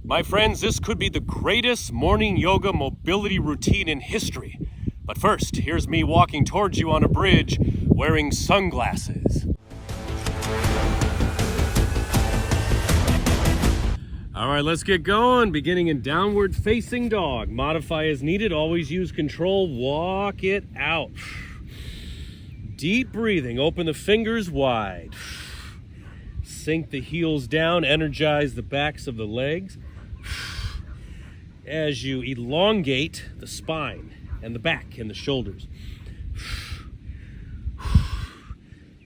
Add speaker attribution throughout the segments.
Speaker 1: My friends, this could be the greatest morning yoga mobility routine in history. But first, here's me walking towards you on a bridge wearing sunglasses. All right, let's get going. Beginning in downward facing dog. Modify as needed, always use control, walk it out. Deep breathing, open the fingers wide. Sink the heels down, energize the backs of the legs. As you elongate the spine and the back and the shoulders.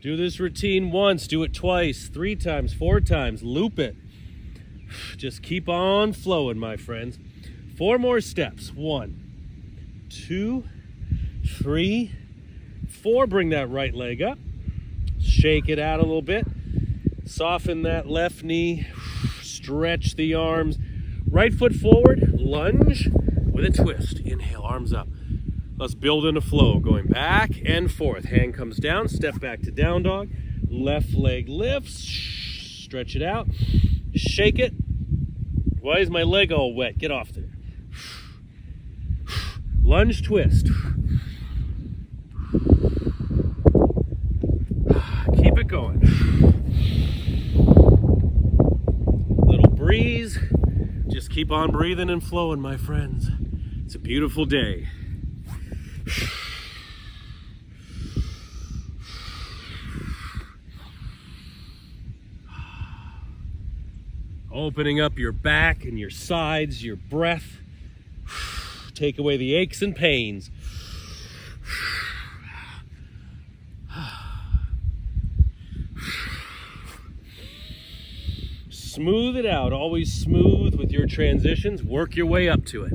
Speaker 1: Do this routine once, do it twice, 3 times, 4 times, loop it. Just keep on flowing, my friends. 4 more steps. 1, 2, 3, 4. Bring that right leg up. Shake it out a little bit. Soften that left knee. Stretch the arms. Right foot forward, lunge with a twist. Inhale, arms up. Let's build in a flow, going back and forth. Hand comes down, step back to down dog. Left leg lifts, stretch it out. Shake it. Why is my leg all wet? Get off there. Lunge twist. Keep it going. Little breeze. Just keep on breathing and flowing, my friends. It's a beautiful day. Opening up your back and your sides, your breath. Take away the aches and pains. Smooth it out, always smooth with your transitions. Work your way up to it.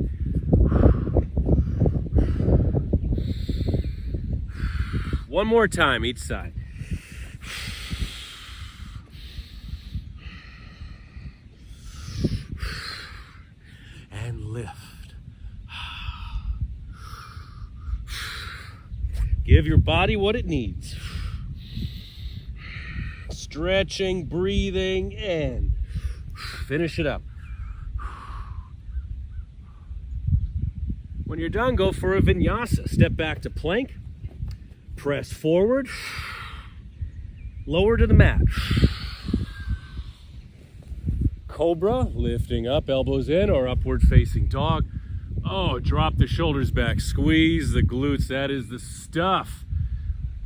Speaker 1: One more time each side. And lift. Give your body what it needs. Stretching, breathing, and finish it up. When you're done, go for a vinyasa. Step back to plank. Press forward. Lower to the mat. Cobra, lifting up, elbows in, or upward facing dog. Oh, drop the shoulders back. Squeeze the glutes. That is the stuff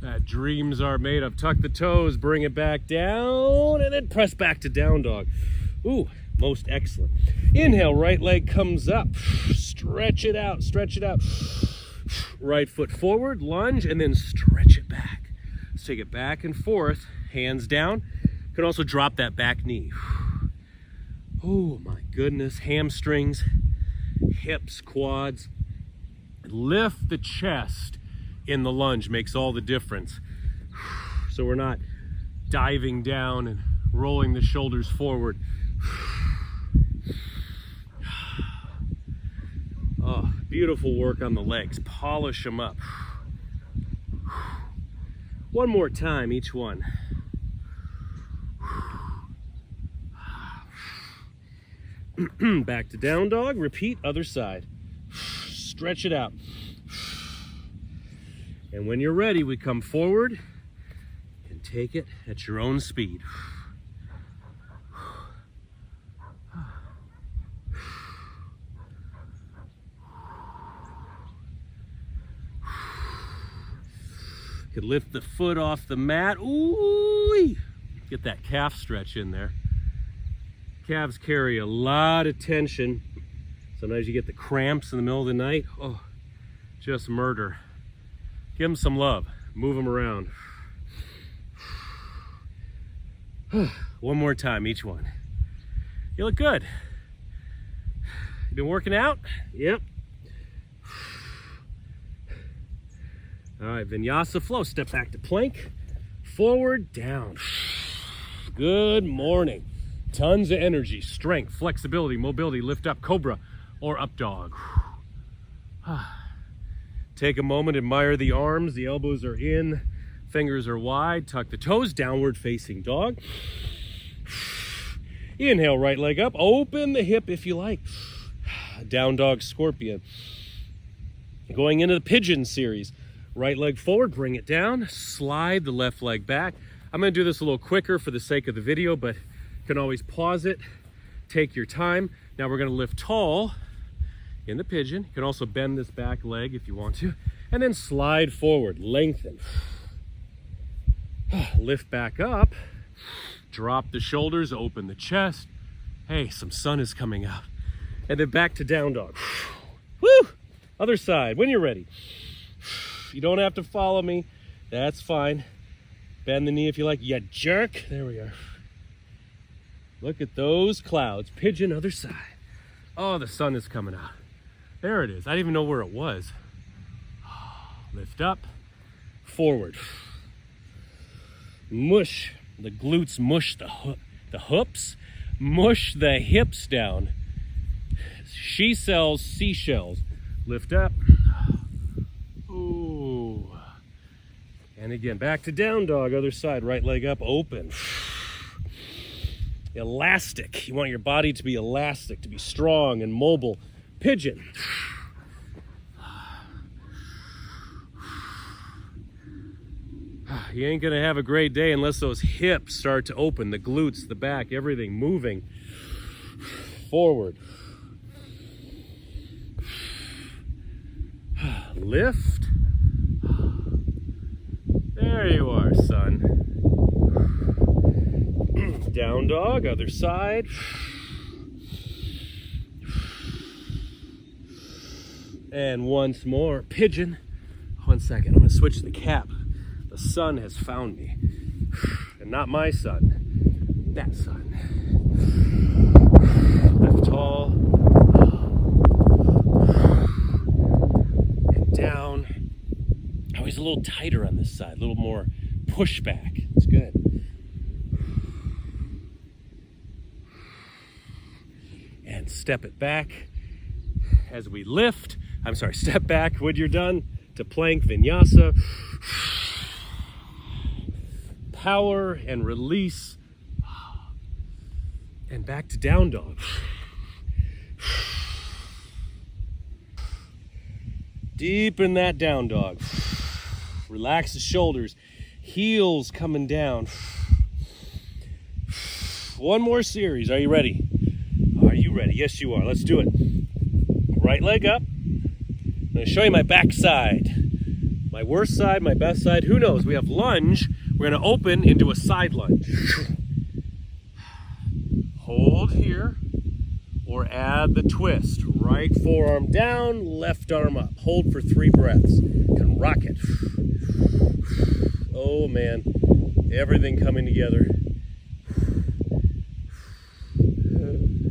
Speaker 1: that dreams are made of. Tuck the toes, bring it back down, and then press back to down dog. Ooh, most excellent. Inhale, right leg comes up. Stretch it out, stretch it out. Right foot forward, lunge, and then stretch it back. Let's take it back and forth, hands down. You can also drop that back knee. Oh my goodness, hamstrings, hips, quads. Lift the chest in the lunge, makes all the difference. So we're not diving down and rolling the shoulders forward. Oh, beautiful work on the legs. Polish them up. One more time, each one. Back to down dog. Repeat, other side. Stretch it out. And when you're ready, we come forward and take it at your own speed. You could lift the foot off the mat. Ooh, get that calf stretch in there. Calves carry a lot of tension. Sometimes you get the cramps in the middle of the night. Oh, just murder. Give them some love. Move them around. One more time, each one. You look good. You been working out? Yep. All right, vinyasa flow. Step back to plank. Forward, down. Good morning. Tons of energy, strength, flexibility, mobility. Lift up, cobra or up dog. Take a moment, admire the arms. The elbows are in, fingers are wide. Tuck the toes, downward facing dog. Inhale, right leg up. Open the hip if you like. Down dog scorpion. Going into the pigeon series. Right leg forward, bring it down. Slide the left leg back. I'm going to do this a little quicker for the sake of the video, but you can always pause it. Take your time. Now we're going to lift tall in the pigeon. You can also bend this back leg if you want to. And then slide forward, lengthen. Lift back up. Drop the shoulders, open the chest. Hey, some sun is coming out. And then back to down dog. Woo! Other side, when you're ready. You don't have to follow me. That's fine. Bend the knee if you like. You jerk. There we are. Look at those clouds. Pigeon, other side. Oh, the sun is coming out. There it is. I didn't even know where it was. Lift up. Forward. Mush. The glutes mush the hoops. Mush the hips down. She sells seashells. Lift up. Ooh. And again, back to down dog, other side, right leg up, open. Elastic. You want your body to be elastic, to be strong and mobile. Pigeon. You ain't gonna have a great day unless those hips start to open, the glutes, the back, everything moving. Forward. Lift. There you are, son. Down dog, other side. And once more, pigeon. 1 second, I'm gonna switch the cap. The sun has found me. And not my sun, that sun. Lift tall. And down. Always a little tighter on this side, a little more pushback. It's good. And step it back as we lift. Step back when you're done to plank vinyasa. Power and release. And back to down dog. Deep in that down dog. Relax the shoulders. Heels coming down. One more series. Are you ready? Are you ready? Yes, you are. Let's do it. Right leg up. I'm going to show you my back side. My worst side, my best side. Who knows? We have lunge. We're going to open into a side lunge. Hold here or add the twist. Right forearm down, left arm up. Hold for 3 breaths. Can rock it. Oh man, everything coming together.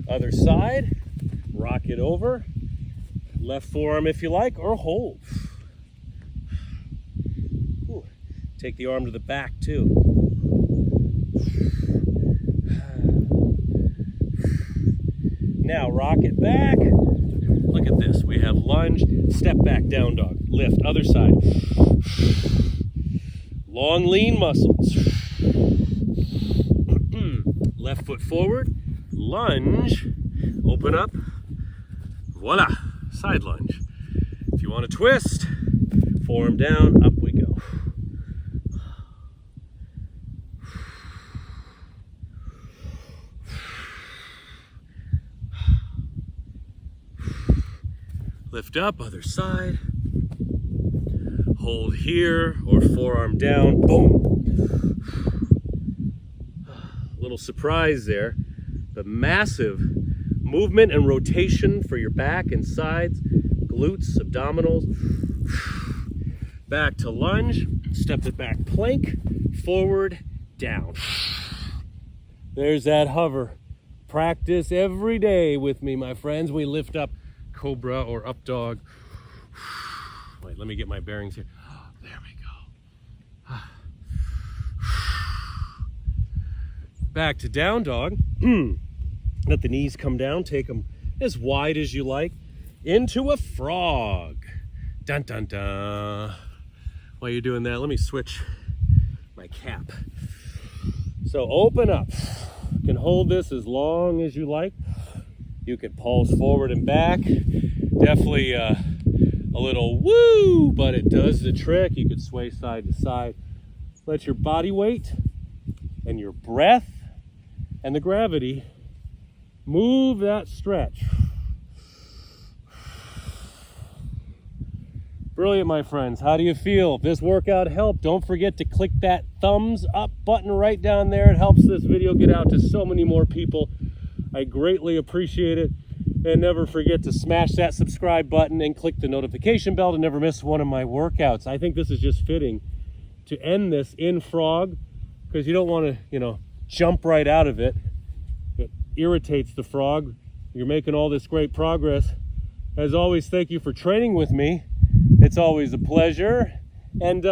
Speaker 1: Other side, rock it over. Left forearm if you like, or hold. Ooh. Take the arm to the back too. Now rock it back. Look at this. We have lunge, step back, down dog, lift, other side. Long lean muscles. Left foot forward, lunge, open up, voila, side lunge. If you want to twist, forearm down, up we go. Lift up, other side. Hold here or forearm down, boom. A little surprise there, but massive movement and rotation for your back and sides, glutes, abdominals. Back to lunge, step it back, plank, forward, down. There's that hover. Practice every day with me, my friends. We lift up Cobra or up dog. Wait, let me get my bearings here. There we go. Back to down dog. Let the knees come down. Take them as wide as you like. Into a frog. Dun dun dun. While you're doing that, let me switch my cap. So open up. You can hold this as long as you like. You can pulse forward and back. Definitely a little woo, but it does the trick. You could sway side to side. Let your body weight and your breath and the gravity move that stretch. Brilliant, my friends. How do you feel? If this workout helped, don't forget to click that thumbs up button right down there. It helps this video get out to so many more people. I greatly appreciate it. And never forget to smash that subscribe button and click the notification bell to never miss one of my workouts. I think this is just fitting to end this in frog, because you don't want to, jump right out of it. It irritates the frog. You're making all this great progress. As always, thank you for training with me. It's always a pleasure. And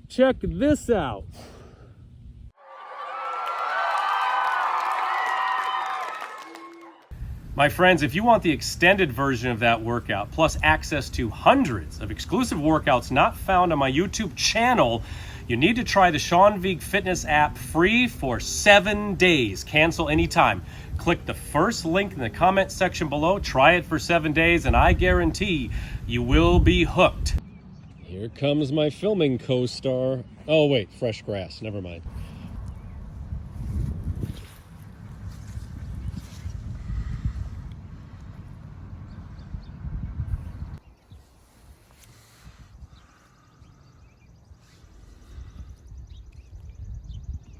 Speaker 1: check this out. My friends, if you want the extended version of that workout, plus access to hundreds of exclusive workouts not found on my YouTube channel, you need to try the Sean Vigue Fitness app free for 7 days. Cancel anytime. Click the first link in the comment section below. Try it for 7 days, and I guarantee you will be hooked. Here comes my filming co-star. Oh, wait, fresh grass. Never mind.